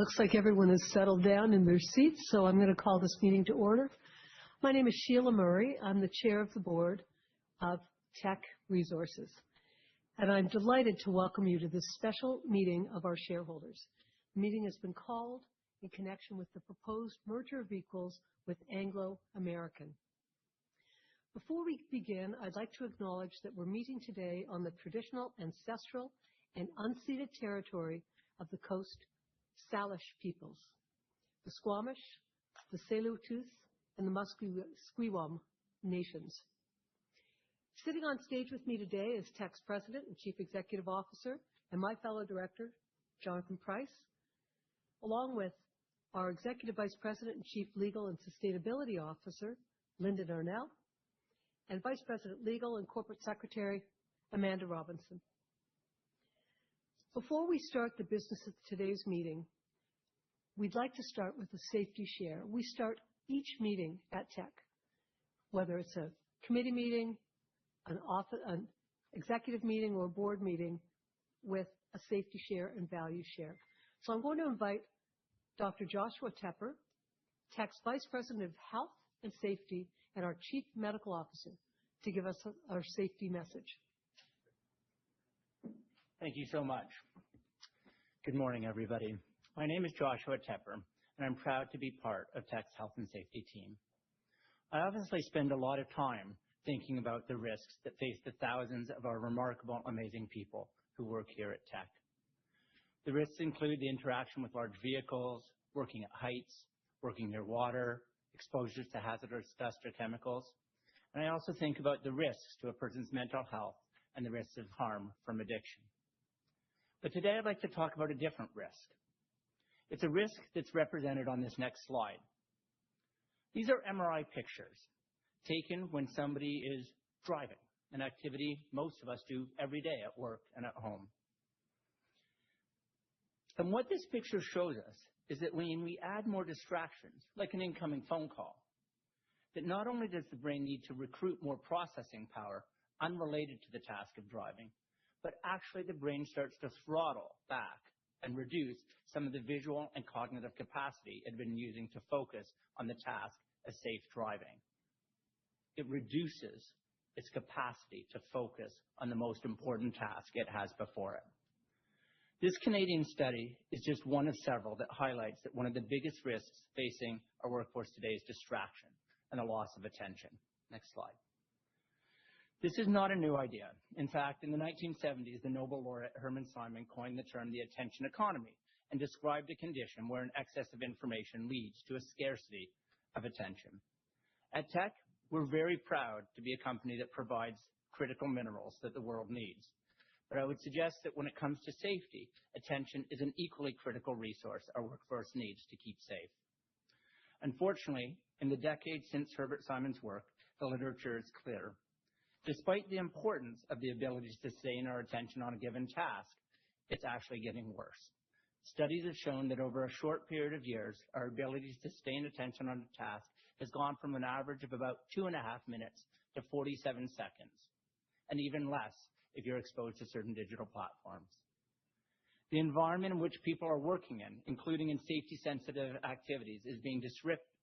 Looks like everyone has settled down in their seats, so I'm going to call this meeting to order. My name is Sheila Murray. I'm the chair of the board of Teck Resources, and I'm delighted to welcome you to this special meeting of our shareholders. The meeting has been called in connection with the proposed merger of equals with Anglo American. Before we begin, I'd like to acknowledge that we're meeting today on the traditional, ancestral, and unceded territory of the Coast Salish peoples, the Squamish, the Tsleil-Waututh, and the Musqueam nations. Sitting on stage with me today is Teck's President and Chief Executive Officer and my fellow director, Jonathan Price, along with our Executive Vice President and Chief Legal and Sustainability Officer, Linda Darnell, and Vice President Legal and Corporate Secretary, Amanda Robinson. Before we start the business of today's meeting, we'd like to start with a safety share. We start each meeting at Teck, whether it's a committee meeting, an executive meeting, or a board meeting, with a safety share and value share. So I'm going to invite Dr. Joshua Tepper, Teck's Vice President of Health and Safety and our Chief Medical Officer, to give us our safety message. Thank you so much. Good morning, everybody. My name is Joshua Tepper, and I'm proud to be part of Teck's health and safety team. I obviously spend a lot of time thinking about the risks that face the thousands of our remarkable, amazing people who work here at Teck. The risks include the interaction with large vehicles, working at heights, working near water, exposures to hazardous dust or chemicals. And I also think about the risks to a person's mental health and the risks of harm from addiction. But today I'd like to talk about a different risk. It's a risk that's represented on this next slide. These are MRI pictures taken when somebody is driving, an activity most of us do every day at work and at home. And what this picture shows us is that when we add more distractions, like an incoming phone call, that not only does the brain need to recruit more processing power unrelated to the task of driving, but actually the brain starts to throttle back and reduce some of the visual and cognitive capacity it had been using to focus on the task of safe driving. It reduces its capacity to focus on the most important task it has before it. This Canadian study is just one of several that highlights that one of the biggest risks facing our workforce today is distraction and the loss of attention. Next slide. This is not a new idea. In fact, in the 1970s, the Nobel laureate Hermann Simon coined the term the attention economy and described a condition where an excess of information leads to a scarcity of attention. At Teck, we're very proud to be a company that provides critical minerals that the world needs. But I would suggest that when it comes to safety, attention is an equally critical resource our workforce needs to keep safe. Unfortunately, in the decades since Herbert Simon's work, the literature is clear. Despite the importance of the ability to sustain our attention on a given task, it's actually getting worse. Studies have shown that over a short period of years, our ability to sustain attention on a task has gone from an average of about 2.5 minutes to 47 seconds, and even less if you're exposed to certain digital platforms. The environment in which people are working in, including in safety-sensitive activities, is being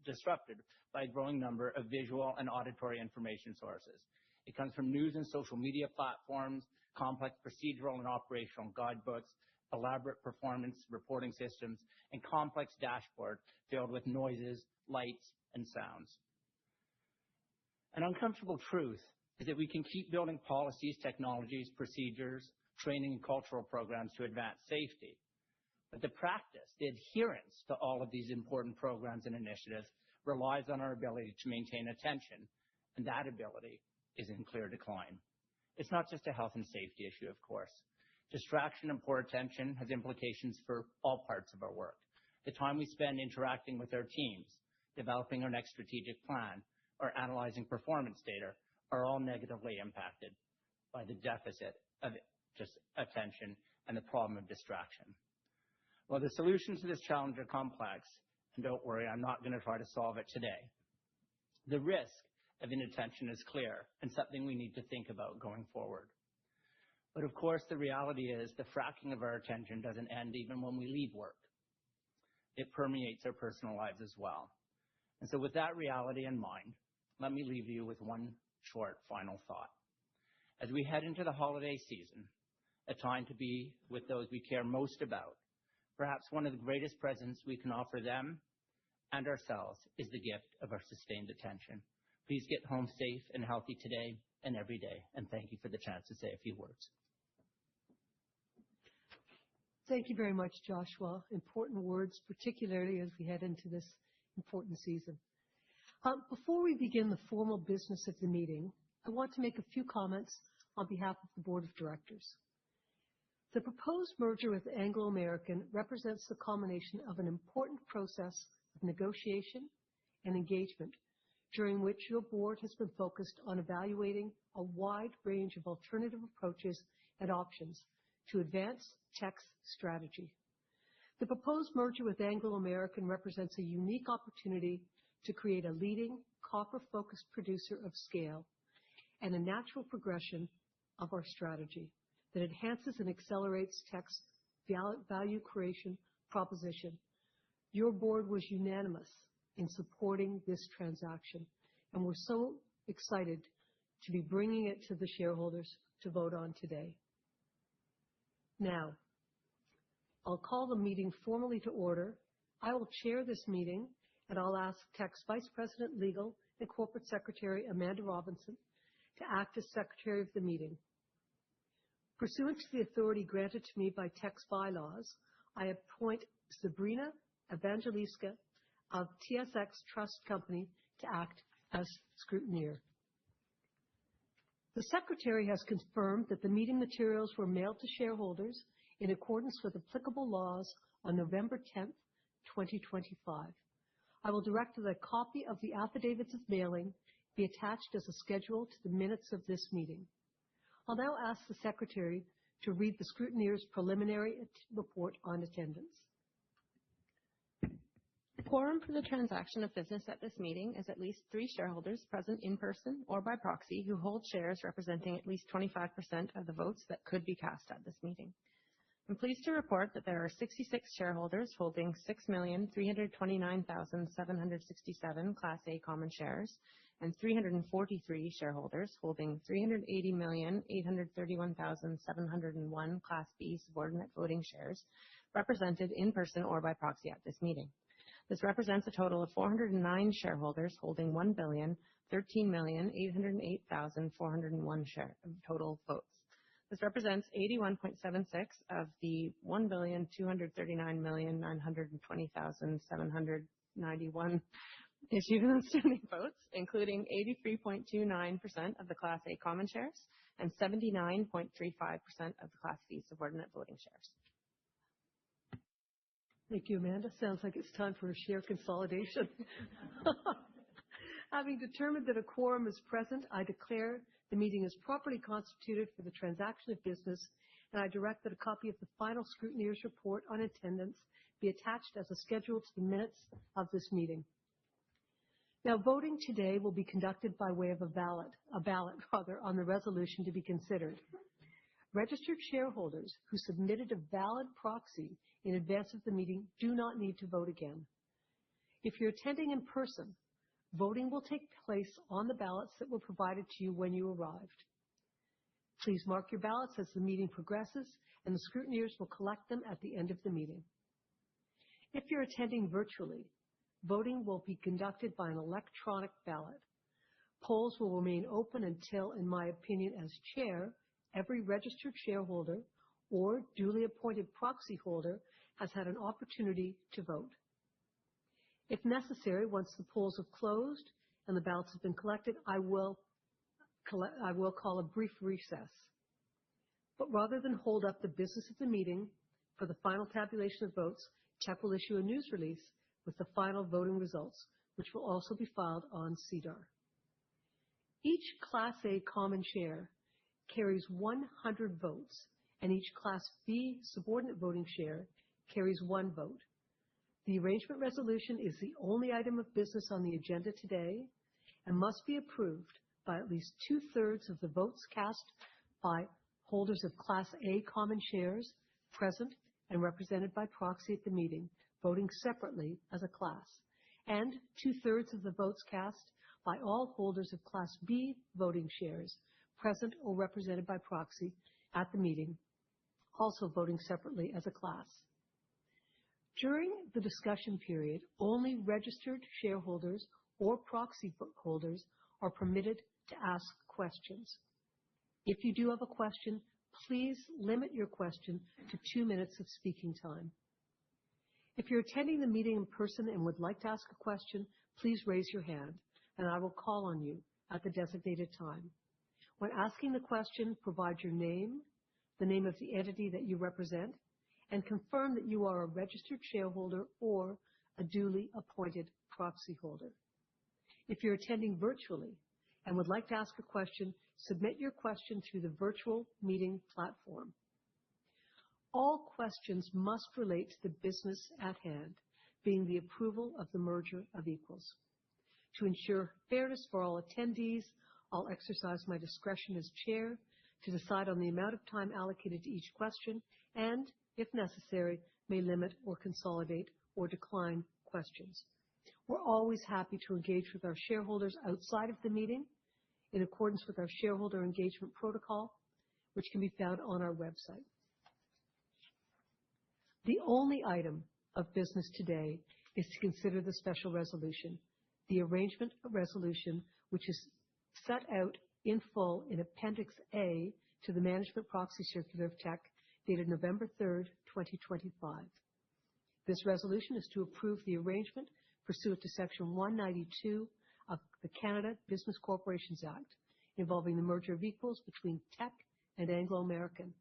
disrupted by a growing number of visual and auditory information sources. It comes from news and social media platforms, complex procedural and operational guidebooks, elaborate performance reporting systems, and complex dashboards filled with noises, lights, and sounds. An uncomfortable truth is that we can keep building policies, technologies, procedures, training, and cultural programs to advance safety. But the practice, the adherence to all of these important programs and initiatives relies on our ability to maintain attention, and that ability is in clear decline. It's not just a health and safety issue, of course. Distraction and poor attention has implications for all parts of our work. The time we spend interacting with our teams, developing our next strategic plan, or analyzing performance data are all negatively impacted by the deficit of just attention and the problem of distraction. Well, the solutions to this challenge are complex, and don't worry, I'm not going to try to solve it today. The risk of inattention is clear and something we need to think about going forward. But of course, the reality is the fracking of our attention doesn't end even when we leave work. it permeates our personal lives as well. And so with that reality in mind, let me leave you with one short final thought. As we head into the holiday season, a time to be with those we care most about, perhaps one of the greatest presents we can offer them and ourselves is the gift of our sustained attention. Please get home safe and healthy today and every day, and thank you for the chance to say a few words. Thank you very much, Joshua. Important words, particularly as we head into this important season. Before we begin the formal business of the meeting, I want to make a few comments on behalf of the Board of Directors. The proposed merger with Anglo American represents the culmination of an important process of negotiation and engagement, during which your board has been focused on evaluating a wide range of alternative approaches and options to advance Teck's strategy. The proposed merger with Anglo American represents a unique opportunity to create a leading copper-focused producer of scale and a natural progression of our strategy that enhances and accelerates Teck's value creation proposition. Your board was unanimous in supporting this transaction, and we're so excited to be bringing it to the shareholders to vote on today. Now, I'll call the meeting formally to order. I will chair this meeting, and I'll ask Teck's Vice President, Legal and Corporate Secretary, Amanda Robinson, to act as Secretary of the meeting. Pursuant to the authority granted to me by Teck's bylaws, I appoint Sabrina Evangelista of TSX Trust Company to act as scrutineer. The Secretary has confirmed that the meeting materials were mailed to shareholders in accordance with applicable laws on November 10th, 2025. I will direct that a copy of the affidavits of mailing be attached as a schedule to the minutes of this meeting. I'll now ask the Secretary to read the scrutineer's preliminary report on attendance. The quorum for the transaction of business at this meeting is at least 3 shareholders present in person or by proxy who hold shares representing at least 25% of the votes that could be cast at this meeting. I'm pleased to report that there are 66 shareholders holding 6,329,767 Class A common shares and 343 shareholders holding 380,831,701 Class B subordinate voting shares represented in person or by proxy at this meeting. This represents a total of 409 shareholders holding 1,013,808,401 total votes. This represents 81.76% of the 1,239,920,791 issued and outstanding votes, including 83.29% of the Class A common shares and 79.35% of the Class B subordinate voting shares. Thank you, Amanda. Sounds like it's time for a share consolidation. Having determined that a quorum is present, I declare the meeting is properly constituted for the transaction of business, and I direct that a copy of the final scrutineer's report on attendance be attached as a schedule to the minutes of this meeting. Now, voting today will be conducted by way of a ballot on the resolution to be considered. Registered shareholders who submitted a valid proxy in advance of the meeting do not need to vote again. If you're attending in person, voting will take place on the ballots that were provided to you when you arrived. Please mark your ballots as the meeting progresses, and the scrutineers will collect them at the end of the meeting. If you're attending virtually, voting will be conducted by an electronic ballot. Polls will remain open until, in my opinion as chair, every registered shareholder or duly appointed proxy holder has had an opportunity to vote. If necessary, once the polls have closed and the ballots have been collected, I will call a brief recess. But rather than hold up the business of the meeting for the final tabulation of votes, Teck will issue a news release with the final voting results, which will also be filed on SEDAR. Each Class A common share carries 100 votes, and each Class B subordinate voting share carries 1 vote. The arrangement resolution is the only item of business on the agenda today and must be approved by at least 2/3 of the votes cast by holders of Class A common shares present and represented by proxy at the meeting voting separately as a class, and 2/3 of the votes cast by all holders of Class B voting shares present or represented by proxy at the meeting, also voting separately as a class. During the discussion period, only registered shareholders or proxy holders are permitted to ask questions. If you do have a question, please limit your question to 2 minutes of speaking time. If you're attending the meeting in person and would like to ask a question, please raise your hand, and I will call on you at the designated time. When asking the question, provide your name, the name of the entity that you represent, and confirm that you are a registered shareholder or a duly appointed proxy holder. If you're attending virtually and would like to ask a question, submit your question through the virtual meeting platform. All questions must relate to the business at hand, being the approval of the merger of equals. To ensure fairness for all attendees, I'll exercise my discretion as chair to decide on the amount of time allocated to each question and, if necessary, may limit or consolidate or decline questions. We're always happy to engage with our shareholders outside of the meeting in accordance with our shareholder engagement protocol, which can be found on our website. The only item of business today is to consider the special resolution, the arrangement resolution, which is set out in full in Appendix A to the Management Proxy Circular of Teck, dated November 3rd, 2025. This resolution is to approve the arrangement pursuant to Section 192 of the Canada Business Corporations Act, involving the merger of equals between Teck and Anglo American.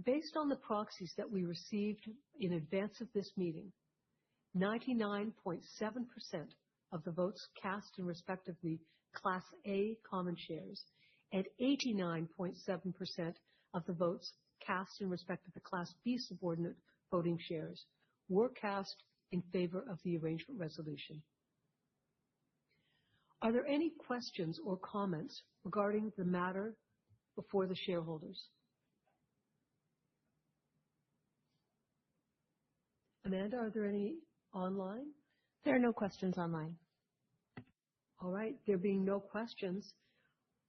Based on the proxies that we received in advance of this meeting, 99.7% of the votes cast in respect of the Class A common shares and 89.7% of the votes cast in respect of the Class B subordinate voting shares were cast in favor of the arrangement resolution. Are there any questions or comments regarding the matter before the shareholders? Amanda, are there any online? There are no questions online. All right, there being no questions,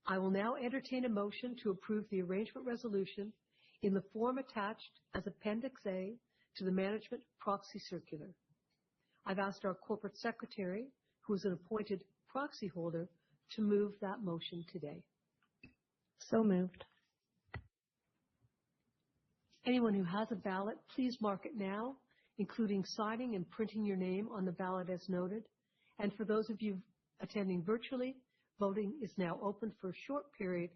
I will now entertain a motion to approve the arrangement resolution in the form attached as Appendix A to the Management Proxy Circular. I've asked our Corporate Secretary, who is an appointed proxy holder, to move that motion today. So moved. Anyone who has a ballot, please mark it now, including signing and printing your name on the ballot as noted. And for those of you attending virtually, voting is now open for a short period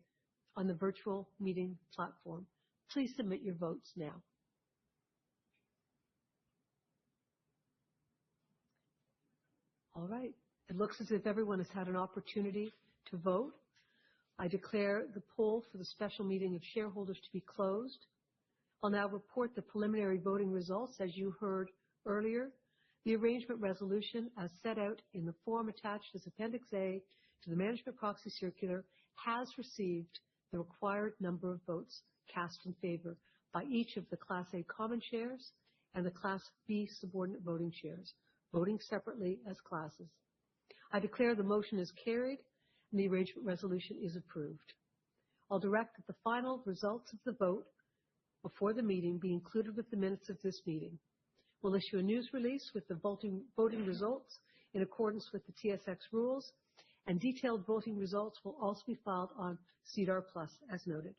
on the virtual meeting platform. Please submit your votes now. All right. It looks as if everyone has had an opportunity to vote. I declare the poll for the special meeting of shareholders to be closed. I'll now report the preliminary voting results. As you heard earlier, the arrangement resolution, as set out in the form attached as Appendix A to the Management Proxy Circular, has received the required number of votes cast in favor by each of the Class A common shares and the Class B subordinate voting shares, voting separately as classes. I declare the motion is carried and the arrangement resolution is approved. I'll direct that the final results of the vote before the meeting be included with the minutes of this meeting. We'll issue a news release with the voting results in accordance with the TSX rules, and detailed voting results will also be filed on SEDAR+ as noted.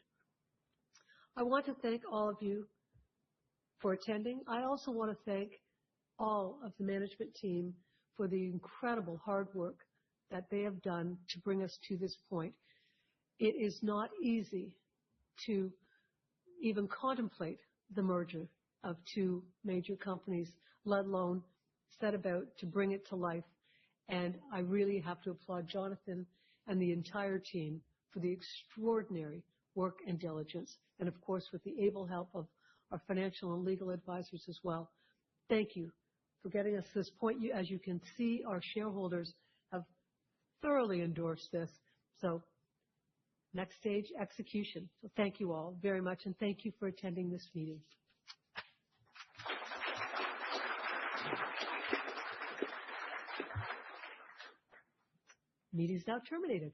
I want to thank all of you for attending. I also want to thank all of the management team for the incredible hard work that they have done to bring us to this point. It is not easy to even contemplate the merger of two major companies, let alone set about to bring it to life. And I really have to applaud Jonathan and the entire team for the extraordinary work and diligence, and of course with the able help of our financial and legal advisors as well. Thank you for getting us to this point. As you can see, our shareholders have thoroughly endorsed this. So next stage, execution. So thank you all very much, and thank you for attending this meeting. Meeting's now terminated.